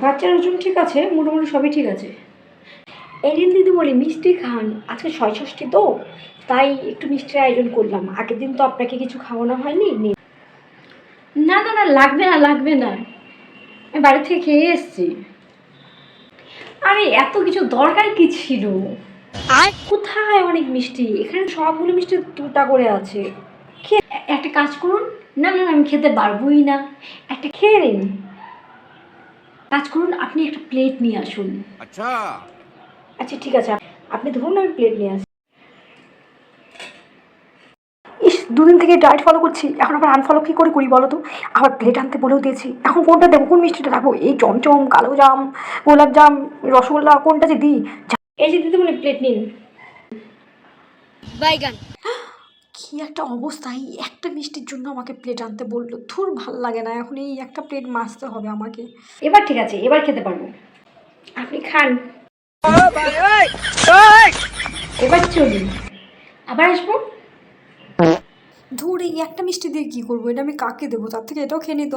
বাচ্চার ওজন ঠিক আছে, মোটামুটি সবই ঠিক আছে। এরিন দিদি বলি মিষ্টি খান, আজকে ছয়ষষ্ঠী তো, তাই একটু মিষ্টির আয়োজন করলাম। আগের দিন তো আপনাকে কিছু খাওয়ানো হয়নি। না না না, লাগবে না লাগবে না, আমি বাড়ি থেকে খেয়ে এসেছি। আরে এত কিছু দরকার কি ছিল? কোথায় অনেক মিষ্টি, এখানে সবগুলো মিষ্টি দুটা করে আছে। খেয়ে একটা কাজ করুন। না না না, আমি খেতে পারবোই না, একটা খেয়ে নিন। কাজ করুন, আপনি একটা প্লেট নিয়ে আসুন। আচ্ছা আচ্ছা ঠিক আছে, আপনি ধরুন, আমি প্লেট নিয়ে আসি। ইস, দুদিন থেকে ডায়েট ফলো করছি, এখন আবার আনফলো কী করে করি বলো তো? আবার প্লেট আনতে বলেও দিয়েছি, এখন কোনটা দেবো, কোন মিষ্টিটা রাখবো? এই চমচম, কালো জাম, গোলাপ জাম, রসগোল্লা, কোনটা যে দিই? এই যে দিদি বলে প্লেট নিন। বাইগান। কি একটা অবস্থা, এই একটা মিষ্টির জন্য আমাকে প্লেট আনতে বললো। ধুর, ভাল লাগে না, এখন এই একটা প্লেট মাজতে হবে আমাকে। এবার ঠিক আছে, এবার খেতে পারবো। আপনি খান, এবার চলুন, আবার আসবো। ধুর, এই একটা মিষ্টি দিয়ে কী করবো? এটা আমি কাকে দেবো? তার থেকে এটাও খেয়ে নিত।